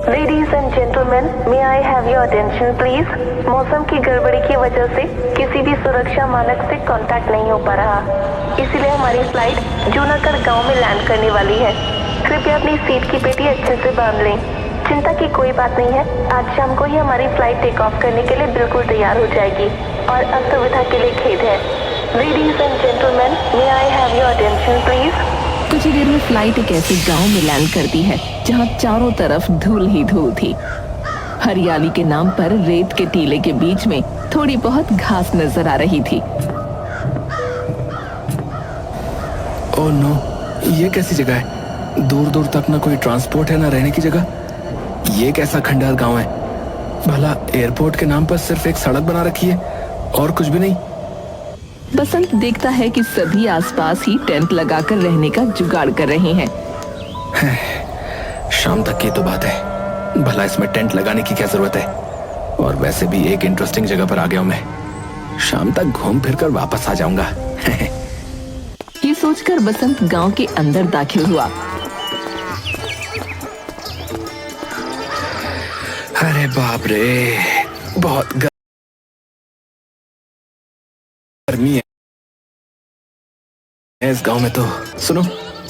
Ladies and gentleman, may I have your attention please. मौसम की गड़बड़ी की वजह से किसी भी सुरक्षा मानक से कांटेक्ट नहीं हो पा रहा, इसीलिए हमारी फ्लाइट जूनागढ़ गांव में लैंड करने वाली है। कृपया अपनी सीट की पेटी अच्छे से बांध लें। चिंता की कोई बात नहीं है, आज शाम को ही हमारी फ्लाइट टेक ऑफ करने के लिए बिल्कुल तैयार हो जाएगी और असुविधा के लिए खेद है। Ladies and gentleman, may I have your attention please. कुछ ही देर में फ्लाइट एक ऐसे गांव में लैंड करती है जहां चारों तरफ धूल ही धूल थी। हरियाली के नाम पर रेत के टीले के बीच में थोड़ी बहुत घास नजर आ रही थी। ओह नो, ये कैसी जगह है? दूर दूर तक ना कोई ट्रांसपोर्ट है ना रहने की जगह। ये कैसा खंडहर गांव है? भला एयरपोर्ट के नाम पर सिर्फ एक सड़क बना रखी है और कुछ भी नहीं। बसंत देखता है कि सभी आसपास ही टेंट लगाकर रहने का जुगाड़ कर रहे हैं। शाम तक की तो बात है, भला इसमें टेंट लगाने की क्या जरूरत है? और वैसे भी एक इंटरेस्टिंग जगह पर आ गया हूं मैं, शाम तक घूम फिर कर वापस आ जाऊंगा। ये सोचकर बसंत गांव के अंदर दाखिल हुआ। अरे बाप रे, बहुत गर्मी है इस गांव में तो। सुनो,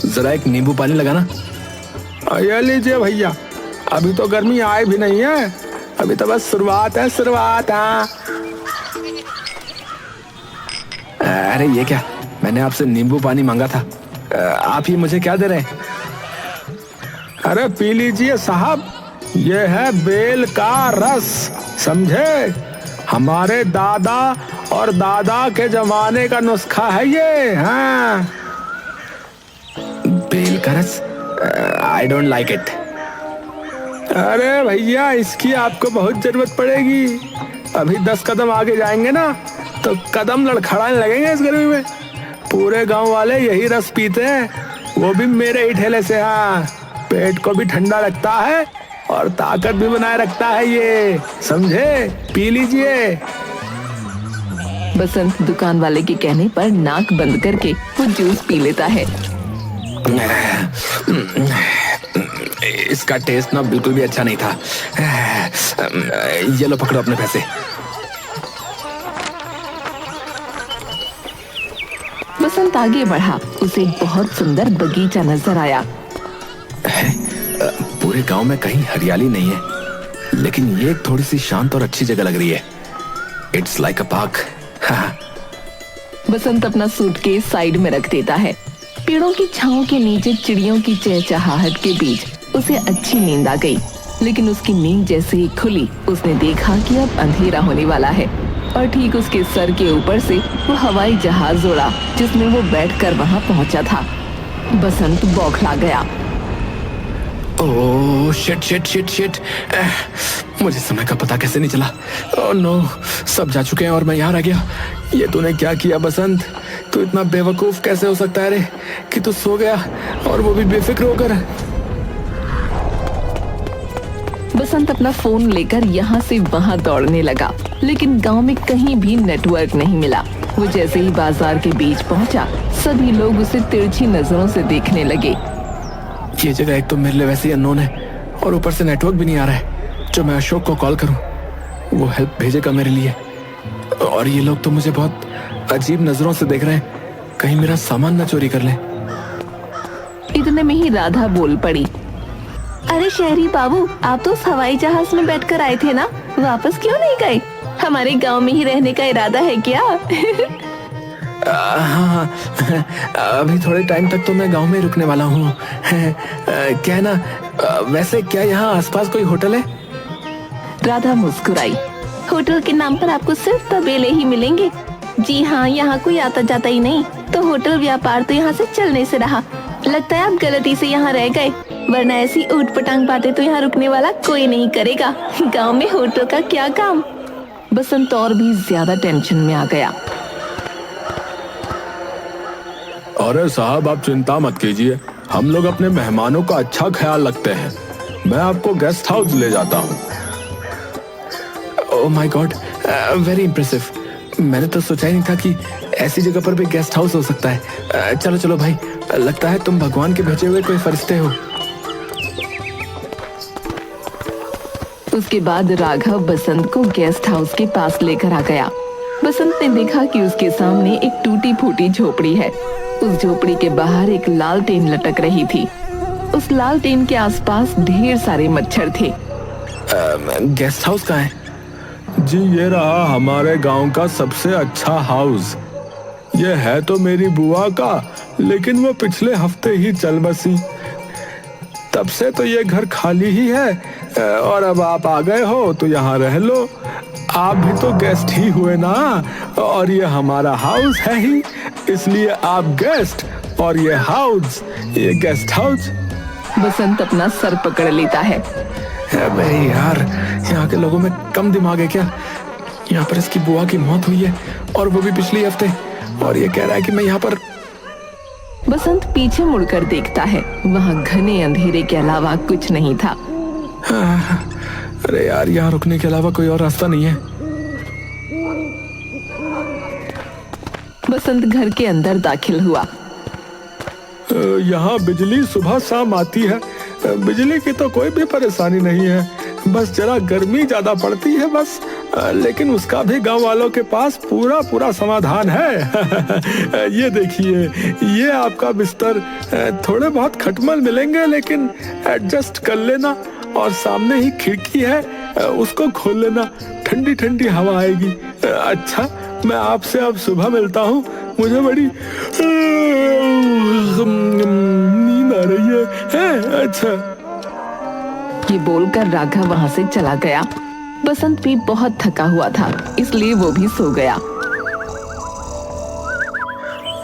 जरा एक नींबू पानी लगाना। ये लीजिए भैया, अभी तो गर्मी आए भी नहीं है, अभी तो बस शुरुआत है, शुरुआत है। अरे ये क्या, मैंने आपसे नींबू पानी मांगा था, आप ही मुझे क्या दे रहे हैं? अरे पी लीजिए साहब, ये है बेल का रस, समझे? हमारे दादा और दादा के जमाने का नुस्खा है ये। हाँ, बेल का रस? I don't like it. अरे भैया, इसकी आपको बहुत जरूरत पड़ेगी। अभी 10 कदम आगे जाएंगे ना तो कदम लड़खड़ाने लगेंगे इस गर्मी में। पूरे गांव वाले यही रस पीते हैं, वो भी मेरे ही ठेले से। हाँ, पेट को भी ठंडा रखता है और ताकत भी बनाए रखता है ये, समझे? पी लीजिए। बसंत दुकान वाले के कहने पर नाक बंद करके वो जूस पी लेता है। इसका टेस्ट ना बिल्कुल भी अच्छा नहीं था। ये लो, पकड़ो अपने पैसे। बसंत आगे बढ़ा, उसे एक बहुत सुंदर बगीचा नजर आया। पूरे गांव में कहीं हरियाली नहीं है, लेकिन ये एक थोड़ी सी शांत और अच्छी जगह लग रही है। It's like a park. Basant अपना सूटकेस साइड में रख देता है। पेड़ों की छांव के नीचे चिड़ियों की चहचहाहट के बीच उसे अच्छी नींद आ गई, लेकिन उसकी नींद जैसे ही खुली उसने देखा कि अब अंधेरा होने वाला है और ठीक उसके सर के ऊपर से वो हवाई जहाज उड़ा जिसमें वो बैठकर वहां पहुंचा था। बसंत बौखला गया। Oh shit shit shit shit, मुझे समय का पता कैसे नहीं चला? ओह नो, सब जा चुके हैं और मैं यहाँ रह गया। ये तूने क्या किया बसंत? तू इतना बेवकूफ कैसे हो सकता है रे कि तू सो गया, और वो भी बेफिक्र होकर? बसंत अपना फोन लेकर यहाँ से वहाँ दौड़ने लगा, लेकिन गांव में कहीं भी नेटवर्क नहीं मिला। वो जैसे ही बाजार के बीच पहुंचा, सभी लोग उसे तिरछी नजरों से देखने लगे। ये जगह एक तो मेरे लिए वैसे ही अननोन है और ऊपर से नेटवर्क भी नहीं आ रहा है। जो मैं अशोक को कॉल करूं, वो हेल्प भेजेगा मेरे लिए, और ये लोग तो मुझे बहुत अजीब नजरों से देख रहे हैं, कहीं मेरा सामान न चोरी कर लें। इतने में ही राधा बोल पड़ी। अरे शहरी बाबू, आप तो उस हवाई जहाज में बैठकर आए थे ना, वापस क्यों नहीं गए? हमारे गांव में ही रहने का इरादा है क्या? हाँ, अभी थोड़े टाइम तक तो मैं गांव में रुकने वाला हूँ। क्या है ना, वैसे क्या यहाँ आसपास कोई होटल है? राधा मुस्कुराई। होटल के नाम पर आपको सिर्फ तबेले ही मिलेंगे। जी हाँ, यहाँ कोई आता जाता ही नहीं, तो होटल व्यापार तो यहाँ से चलने से रहा। लगता है आप गलती से यहाँ रह गए, वरना ऐसी ऊट पटांग बातें तो यहाँ रुकने वाला कोई नहीं करेगा। गांव में होटल का क्या काम? बसंत और भी ज्यादा टेंशन में आ गया। अरे साहब, आप चिंता मत कीजिए, हम लोग अपने मेहमानों का अच्छा ख्याल रखते हैं। मैं आपको गेस्ट हाउस ले जाता हूँ। Oh my God, very impressive. मैंने तो सोचा ही नहीं था कि ऐसी जगह पर भी गेस्ट हाउस हो सकता है। चलो चलो भाई, लगता है तुम भगवान के भेजे हुए कोई फरिश्ते हो। उसके बाद राघव बसंत को गेस्ट हाउस के पास लेकर आ गया। बसंत ने देखा कि उसके सामने एक टूटी फूटी झोपड़ी है। उस झोपड़ी के बाहर एक लालटेन लटक रही थी। उस लालटेन के आसपास ढेर सारे मच्छर थे। गेस्ट हाउस कहाँ है? जी ये रहा हमारे गांव का सबसे अच्छा हाउस। ये है तो मेरी बुआ का, लेकिन वो पिछले हफ्ते ही चल बसी। तब से तो ये घर खाली ही है और अब आप आ गए हो तो यहाँ रह लो। आप भी तो गेस्ट ही हुए ना, और ये हमारा हाउस है ही, इसलिए आप गेस्ट और ये हाउस, ये गेस्ट हाउस। बसंत अपना सर पकड़ लेता है। अबे यार, यहाँ के लोगों में कम दिमाग है क्या? यहाँ पर इसकी बुआ की मौत हुई है और वो भी पिछले हफ्ते, और ये कह रहा है कि मैं यहाँ पर। बसंत पीछे मुड़कर देखता है। वहाँ घने अंधेरे के अलावा कुछ नहीं था। अरे यार, यहाँ रुकने के अलावा कोई और रास्ता नहीं है। बसंत घर के अंदर दाखिल हुआ। यहाँ बिजली सुबह शाम आती है। बिजली की तो कोई भी परेशानी नहीं है, बस जरा गर्मी ज्यादा पड़ती है बस। लेकिन उसका भी गांव वालों के पास पूरा समाधान है। ये देखिए, ये आपका बिस्तर। थोड़े बहुत खटमल मिलेंगे लेकिन एडजस्ट कर लेना, और सामने ही खिड़की है, उसको खोल लेना, ठंडी ठंडी हवा आएगी। अच्छा, मैं आपसे अब सुबह मिलता हूँ, मुझे बड़ी नींद आ रही है। अच्छा। ये बोलकर राघव वहाँ से चला गया। बसंत भी बहुत थका हुआ था, इसलिए वो भी सो गया।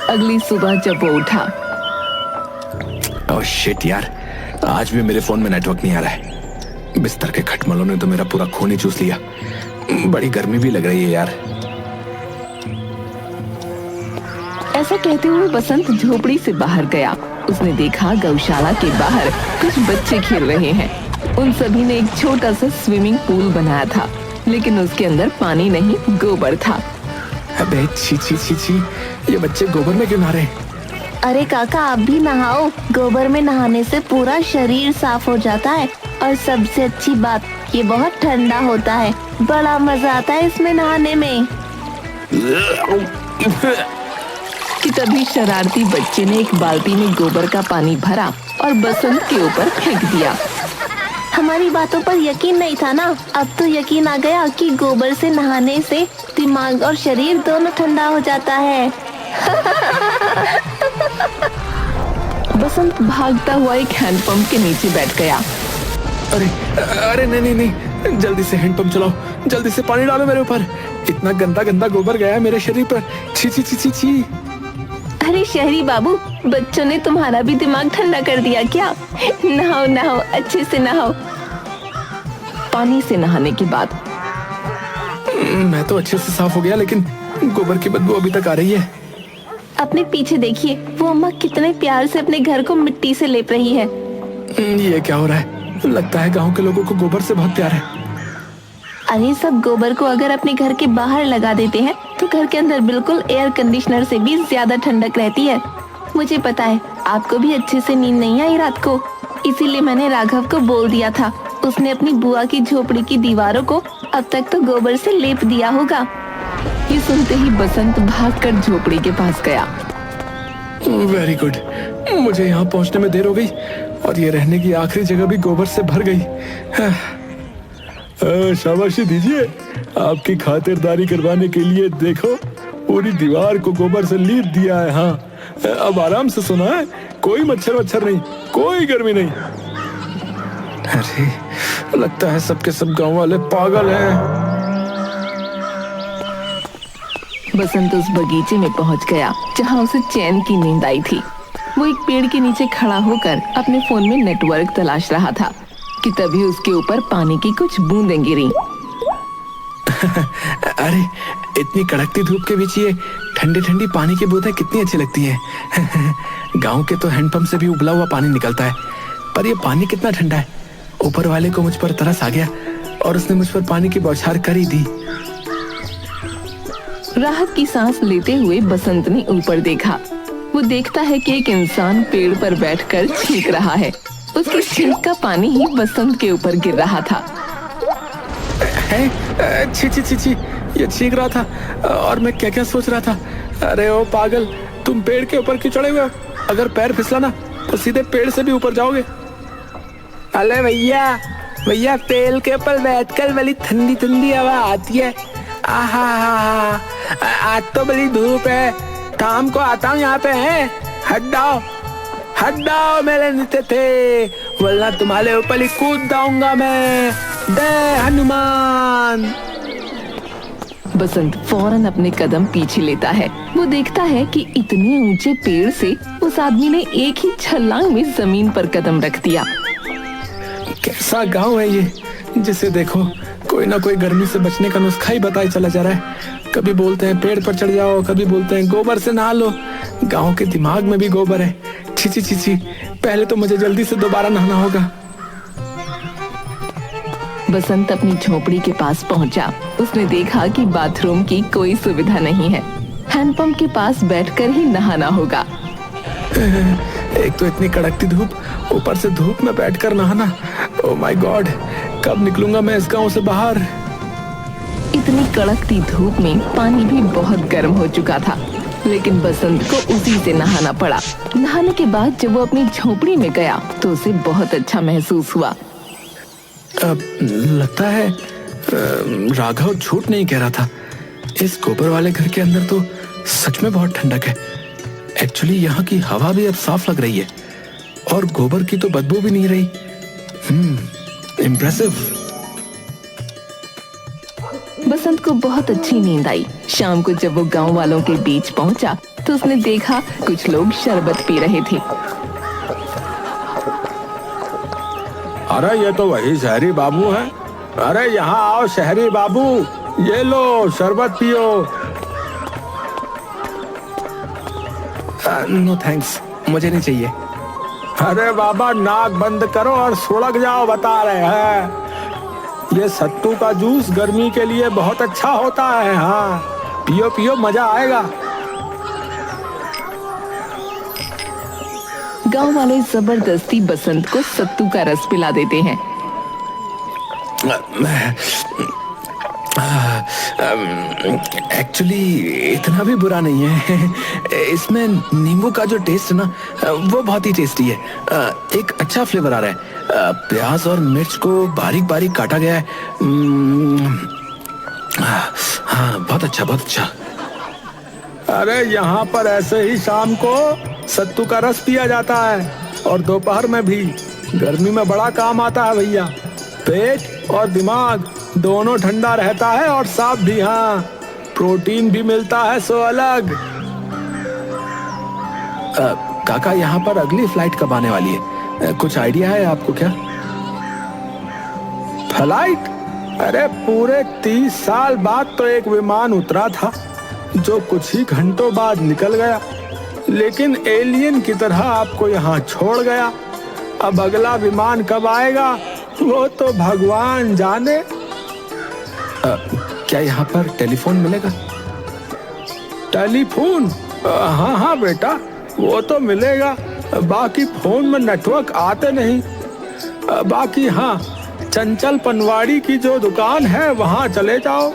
अगली सुबह जब वो उठा, ओह शिट यार, आज भी मेरे फोन में नेटवर्क नहीं आ रहा है। बिस्तर के खटमलों ने तो मेरा पूरा खून ही चूस लिया। बड़ी गर्मी भी लग रही है यार। ऐसा कहते हुए बसंत झोपड़ी से बाहर गया। उसने देखा गौशाला के बाहर कुछ बच्चे खेल रहे हैं। उन सभी ने एक छोटा सा स्विमिंग पूल बनाया था, लेकिन उसके अंदर पानी नहीं, गोबर था। अबे छी छी छी छी, ये बच्चे गोबर में क्यों नहा रहे हैं? अरे काका, आप भी नहाओ। गोबर में नहाने से पूरा शरीर साफ हो जाता है, और सबसे अच्छी बात, ये बहुत ठंडा होता है। बड़ा मजा आता है इसमें नहाने में। कि तभी शरारती बच्चे ने एक बाल्टी में गोबर का पानी भरा और बसंत के ऊपर फेंक दिया। हमारी बातों पर यकीन नहीं था ना, अब तो यकीन आ गया कि गोबर से नहाने से दिमाग और शरीर दोनों ठंडा हो जाता है। बसंत भागता हुआ एक हैंडपंप के नीचे बैठ गया। अरे अरे नहीं नहीं नहीं, जल्दी से हैंडपंप चलाओ, जल्दी से पानी डालो मेरे ऊपर। इतना गंदा गंदा गोबर गया है मेरे शरीर पर। छी छी छी छी छी। अरे शहरी बाबू, बच्चों ने तुम्हारा भी दिमाग ठंडा कर दिया क्या? नहाओ नहाओ, अच्छे से नहाओ। पानी से नहाने के बाद मैं तो अच्छे से साफ हो गया, लेकिन गोबर की बदबू अभी तक आ रही है। अपने पीछे देखिए, वो अम्मा कितने प्यार से अपने घर को मिट्टी से लेप रही है। ये क्या हो रहा है? लगता है गांव के लोगों को गोबर से बहुत प्यार है। अरे सब गोबर को अगर अपने घर के बाहर लगा देते हैं तो घर के अंदर बिल्कुल एयर कंडीशनर से भी ज्यादा ठंडक रहती है। मुझे पता है आपको भी अच्छे से नींद नहीं आई रात को, इसीलिए मैंने राघव को बोल दिया था। उसने अपनी बुआ की झोपड़ी की दीवारों को अब तक तो गोबर से लेप दिया होगा। ये सुनते ही बसंत भागकर झोपड़ी के पास गया। वेरी गुड, मुझे यहाँ पहुँचने में देर हो गई और ये रहने की आखिरी जगह भी गोबर से भर गई। शाबाशी दीजिए, आपकी खातिरदारी करवाने के लिए देखो पूरी दीवार को गोबर से लीप दिया है। हाँ, अब आराम से सोना है, कोई मच्छर नहीं, कोई गर्मी नहीं। अरे लगता है सबके सब गांव वाले पागल हैं। बसंत उस बगीचे में पहुंच गया जहां उसे चैन की नींद आई थी। वो एक पेड़ के नीचे खड़ा होकर अपने फोन में नेटवर्क तलाश रहा था कि तभी उसके ऊपर पानी की कुछ बूंदें गिरी। अरे इतनी कड़कती धूप के बीच ये ठंडी ठंडी पानी की बूंदें कितनी अच्छी लगती हैं। गांव के तो हैंडपंप से भी उबला हुआ पानी निकलता है, पर ये पानी कितना ठंडा है। ऊपर वाले को मुझ पर तरस आ गया और उसने मुझ पर पानी की बौछार कर ही दी। राहत की सांस लेते हुए बसंत ने ऊपर देखा। वो देखता है कि एक इंसान पेड़ पर बैठकर छींक रहा है। उसकी छींक का पानी ही बसंत के ऊपर गिर रहा था। छी छी छी छी, ये छींक रहा था और मैं क्या क्या सोच रहा था। अरे ओ पागल, तुम पेड़ के ऊपर क्यों चढ़े हुए हो? अगर पैर फिसला ना तो सीधे पेड़ से भी ऊपर जाओगे। अरे भैया भैया, पेड़ के ऊपर बैठकर बड़ी ठंडी ठंडी हवा आती है। आहा, आज तो बड़ी धूप है, शाम को आता हूँ यहाँ पे। है हट जाओ मेरे नीचे थे, वरना तुम्हारे ऊपर ही कूद जाऊंगा मैं। जय हनुमान। बसंत फौरन अपने कदम पीछे लेता है। वो देखता है कि इतने ऊंचे पेड़ से उस आदमी ने एक ही छलांग में जमीन पर कदम रख दिया। कैसा गांव है ये, जिसे देखो कोई ना कोई गर्मी से बचने का नुस्खा ही बताया चला जा रहा है। कभी बोलते हैं पेड़ पर चढ़ जाओ, कभी बोलते हैं गोबर से नहा लो। गांव के दिमाग में भी गोबर है। छी छी छी छी, पहले तो मुझे जल्दी से दोबारा नहाना होगा। बसंत अपनी झोपड़ी के पास पहुंचा। उसने देखा कि बाथरूम की कोई सुविधा नहीं है। हैंडपंप के पास बैठकर ही नहाना होगा। एक तो इतनी कड़कती धूप, ऊपर से धूप में बैठकर नहाना। ओह माय गॉड, कब निकलूंगा मैं इस गांव से बाहर। इतनी कड़कती धूप में पानी भी बहुत गर्म हो चुका था, लेकिन बसंत को उसी से नहाना पड़ा। नहाने के बाद जब वो अपनी झोपड़ी में गया तो उसे बहुत अच्छा महसूस हुआ। लगता है राघव झूठ नहीं कह रहा था। इस गोबर वाले घर के अंदर तो सच में बहुत ठंडक है। एक्चुअली यहाँ की हवा भी अब साफ लग रही है और गोबर की तो बदबू भी नहीं रही। इम्प्रेसिव। बसंत को बहुत अच्छी नींद आई। शाम को जब वो गांव वालों के बीच पहुंचा तो उसने देखा कुछ लोग शरबत पी रहे थे। अरे ये तो वही शहरी बाबू हैं। अरे यहाँ आओ शहरी बाबू, ये लो शरबत पियो। नो थैंक्स, मुझे नहीं चाहिए। अरे बाबा, नाक बंद करो और सुलग जाओ, बता रहे हैं। ये सत्तू का जूस गर्मी के लिए बहुत अच्छा होता है। हाँ, पियो पियो, मजा आएगा। गांव वाले जबरदस्ती बसंत को सत्तू का रस पिला देते हैं। एक्चुअली इतना भी बुरा नहीं है। इसमें नींबू का जो टेस्ट है ना, वो बहुत ही टेस्टी है। एक अच्छा फ्लेवर आ रहा है। प्याज और मिर्च को बारीक बारीक काटा गया है। हाँ, बहुत अच्छा, बहुत अच्छा। अरे यहाँ पर ऐसे ही शाम को सत्तू का रस पिया जाता है और दोपहर में भी। गर्मी में बड़ा काम आता है भैया। पेट और दिमाग दोनों ठंडा रहता है और साफ भी। हाँ, प्रोटीन भी मिलता है सो अलग। काका, यहाँ पर अगली फ्लाइट कब आने वाली है? कुछ आइडिया है आपको क्या? फ्लाइट? अरे पूरे 30 साल बाद तो एक विमान उतरा था जो कुछ ही घंटों बाद निकल गया, लेकिन एलियन की तरह आपको यहाँ छोड़ गया। अब अगला विमान कब आएगा वो तो भगवान जाने। क्या यहाँ पर टेलीफोन मिलेगा? टेलीफोन? हाँ हाँ बेटा, वो तो मिलेगा। बाकी फोन में नेटवर्क आते नहीं। बाकी हाँ, चंचल पनवाड़ी की जो दुकान है वहाँ चले जाओ।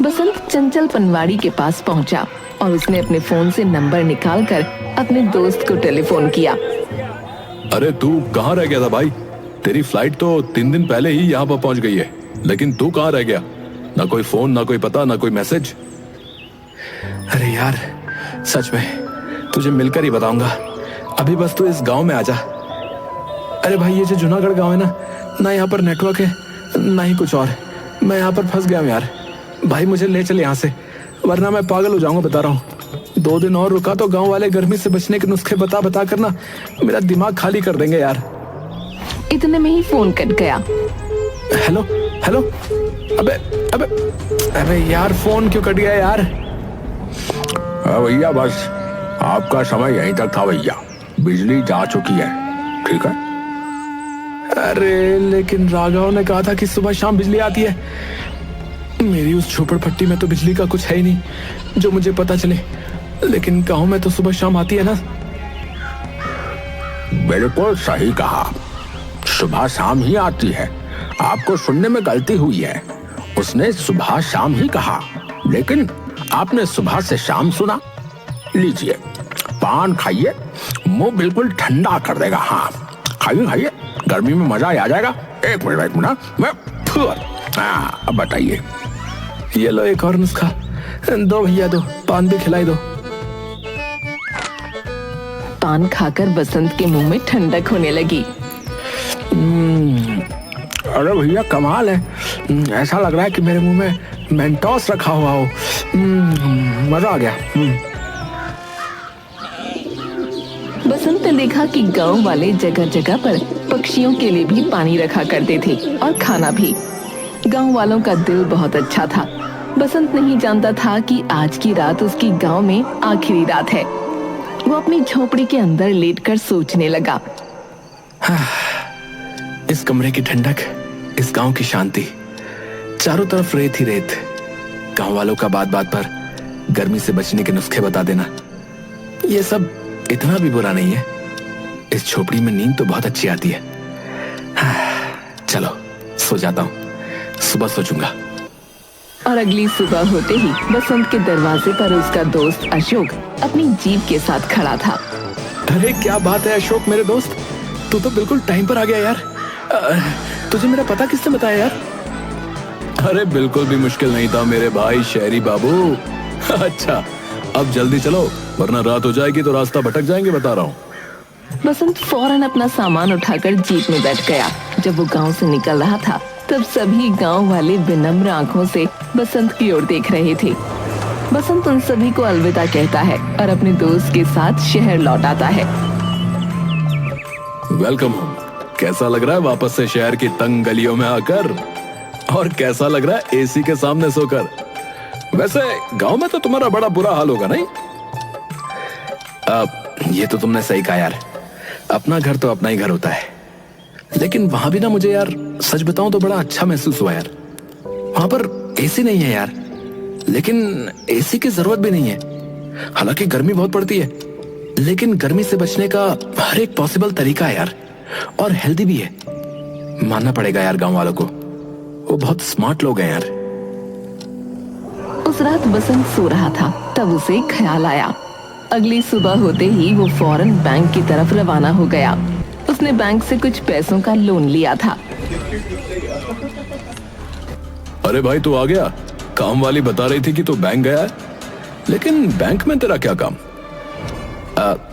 बसंत चंचल पनवाड़ी के पास पहुंचा और उसने अपने फोन से नंबर निकालकर अपने दोस्त को टेलीफोन किया। अरे तू कहाँ रह गया था भाई? तेरी फ्लाइट तो 3 दिन पहले ही यहाँ पर पहुंच गई है, लेकिन तू कहाँ रह गया? ना कोई फोन, ना कोई पता, ना कोई मैसेज। अरे यार, सच में तुझे मिलकर ही बताऊंगा। अभी बस तू इस गांव में आजा। अरे भाई, ये जो जूनागढ़ गांव है ना यहाँ पर नेटवर्क है ना ही कुछ और। मैं यहाँ पर फंस गया हूँ यार। भाई मुझे ले चल यहाँ से, वरना मैं पागल हो जाऊंगा, बता रहा हूँ। 2 दिन और रुका तो गांव वाले गर्मी से बचने के नुस्खे बता बता कर ना मेरा दिमाग खाली कर देंगे यार। इतने में ही फोन कट गया। हेलो हेलो, अबे अबे अबे यार, फोन क्यों कट गया यार? भैया बस आपका समय यहीं तक था भैया, बिजली जा चुकी है, ठीक है? अरे लेकिन राघव ने कहा था कि सुबह शाम बिजली आती है। मेरी उस झोपड़पट्टी में तो बिजली का कुछ है ही नहीं जो मुझे पता चले, लेकिन गांव में तो सुबह शाम आती है ना। बिल्कुल सही कहा, सुबह शाम ही आती है। आपको सुनने में गलती हुई है। उसने सुबह शाम ही कहा, लेकिन आपने सुबह से शाम सुना। लीजिए पान खाइए, मुंह बिल्कुल ठंडा कर देगा। हाँ खाइए खाइए, गर्मी में मजा आ जाएगा। एक मिनट मैं अब बताइए। ये लो एक और नुस्खा। दो भैया दो, पान भी खिलाई दो। पान खाकर बसंत के मुंह में ठंडक होने लगी। अरे भैया कमाल है, ऐसा लग रहा है कि मेरे मुंह में मेंटोस रखा हुआ हो। मजा आ गया। बसंत ने देखा कि गांव वाले जगह जगह पर पक्षियों के लिए भी पानी रखा करते थे और खाना भी। गांव वालों का दिल बहुत अच्छा था। बसंत नहीं जानता था कि आज की रात उसकी गांव में आखिरी रात है। वो अपनी झोपड़ी के अंदर लेटकर सोचने लगा। इस कमरे की ठंडक, इस गांव की शांति, चारों तरफ रेत ही रेत। गांव वालों का बात बात पर गर्मी से बचने के नुस्खे बता देना, ये सब इतना भी बुरा नहीं है। इस झोपड़ी में नींद तो बहुत अच्छी आती है। चलो सो जाता हूँ, सुबह सोचूंगा। और अगली सुबह होते ही बसंत के दरवाजे पर उसका दोस्त अशोक अपनी जीप के साथ खड़ा था। अरे क्या बात है अशोक मेरे दोस्त, तू तो बिल्कुल टाइम पर आ गया यार। तुझे मेरा पता किसने बताया यार? अरे बिल्कुल भी मुश्किल नहीं था मेरे भाई शहरी बाबू। अच्छा अब जल्दी चलो, वरना रात हो जाएगी तो रास्ता भटक जाएंगे, बता रहा हूँ। बसंत फौरन अपना सामान उठाकर जीप में बैठ गया। जब वो गांव से निकल रहा था तब सभी गांव वाले विनम्र आंखों से बसंत की ओर देख रहे थे। बसंत उन सभी को अलविदा कहता है और अपने दोस्त के साथ शहर लौट आता है। Welcome home. कैसा लग रहा है वापस से शहर की तंग गलियों में आकर? और कैसा लग रहा है एसी के सामने सोकर? वैसे गांव में तो तुम्हारा बड़ा बुरा हाल होगा नहीं? ये तो तुमने सही कहा यार, अपना घर तो अपना ही घर होता है। लेकिन वहां भी ना मुझे यार सच बताऊं तो बड़ा अच्छा महसूस हुआ यार। वहां पर एसी नहीं है यार, लेकिन एसी की जरूरत भी नहीं है। हालांकि गर्मी बहुत पड़ती है, लेकिन गर्मी से बचने का हर एक पॉसिबल तरीका है यार, और हेल्दी भी है। मानना पड़ेगा यार गांव वालों को, वो बहुत स्मार्ट लोग हैं यार। उस रात बसंत सो रहा था, तब उसे ख्याल आया। अगली सुबह होते ही वो फौरन बैंक की तरफ रवाना हो गया। उसने बैंक से कुछ पैसों का लोन लिया था। अरे भाई तू आ गया? काम वाली बता रही थी कि तू बैंक गया है, लेकिन बैंक में तेरा क्या काम?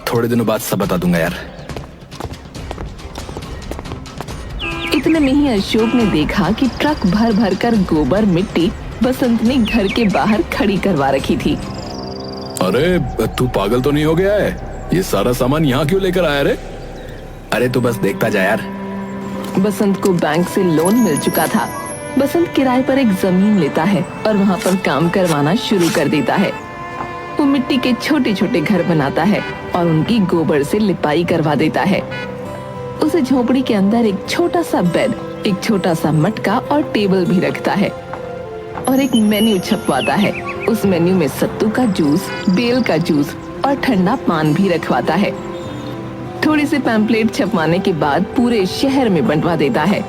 थोड़े दिनों बाद सब बता दूंगा यार। इतने में ही अशोक ने देखा कि ट्रक भर भर कर गोबर मिट्टी बसंत ने घर के बाहर खड़ी करवा रखी थी। अरे तू पागल तो नहीं हो गया है? ये सारा सामान यहाँ क्यों लेकर आया रे? अरे तू बस देखता जा यार। बसंत को बैंक से लोन मिल चुका था। बसंत किराए पर एक जमीन लेता है और वहाँ पर काम करवाना शुरू कर देता है। वो मिट्टी के छोटे छोटे घर बनाता है और उनकी गोबर से लिपाई करवा देता है। उसे झोपड़ी के अंदर एक छोटा सा बेड, एक छोटा सा मटका और टेबल भी रखता है और एक मेन्यू छपवाता है। उस मेन्यू में सत्तू का जूस, बेल का जूस और ठंडा पान भी रखवाता है। थोड़ी सी पैम्पलेट छपवाने के बाद पूरे शहर में बंटवा देता है।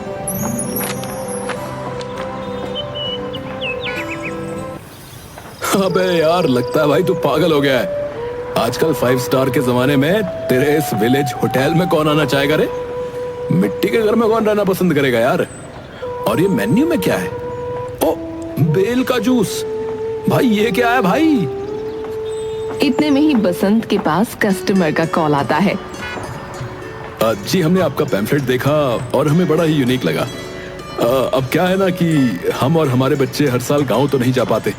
अबे यार लगता है भाई तू पागल हो गया है। आजकल 5 स्टार के जमाने में तेरे इस विलेज होटल में कौन आना चाहेगा रे? मिट्टी के घर में कौन रहना पसंद करेगा यार? और ये मेन्यू में क्या है? ओ बेल का जूस। भाई ये क्या है भाई? इतने में ही बसंत के पास कस्टमर का कॉल आता है। जी हमने आपका पैम्फलेट देखा और हमें बड़ा ही यूनिक लगा। अब क्या है ना कि हम और हमारे बच्चे हर साल गांव तो नहीं जा पाते,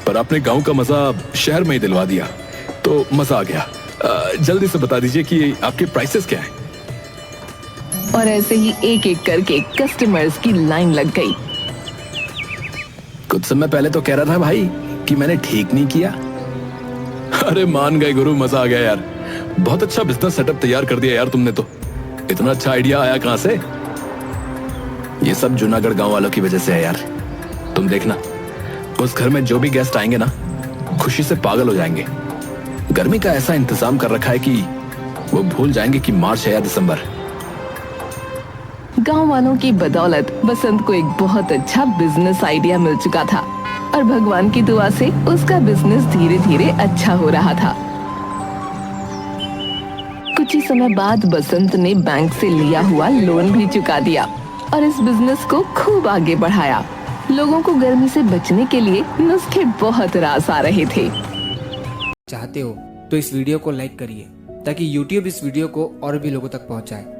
पर आपने गांव का मजा शहर में ही दिलवा दिया, तो मजा आ गया। जल्दी से बता दीजिए कि आपके प्राइसेस क्या हैं? और ऐसे ही एक एक करके कस्टमर्स की लाइन लग गई। कुछ समय पहले तो कह रहा था भाई कि मैंने ठीक नहीं किया। अरे मान गए गुरु, मजा आ गया यार। बहुत अच्छा बिजनेस सेटअप तैयार कर दिया यार तुमने तो। इतना अच्छा आइडिया आया कहां से? ये सब जूनागढ़ गांव वालों की वजह से है यार। तुम देखना, उस घर में जो भी गेस्ट आएंगे ना, खुशी से पागल हो जाएंगे। गर्मी का ऐसा इंतजाम कर रखा है कि वो भूल जाएंगे कि मार्च है या दिसंबर। गांव वालों की बदौलत बसंत को एक बहुत अच्छा बिजनेस आइडिया मिल चुका था और भगवान की दुआ से उसका बिजनेस धीरे धीरे अच्छा हो रहा था। कुछ ही समय बाद बसंत ने बैंक से लिया हुआ लोन भी चुका दिया और इस बिजनेस को खूब आगे बढ़ाया। लोगों को गर्मी से बचने के लिए नुस्खे बहुत रास आ रहे थे। चाहते हो तो इस वीडियो को लाइक करिए ताकि YouTube इस वीडियो को और भी लोगों तक पहुंचाए।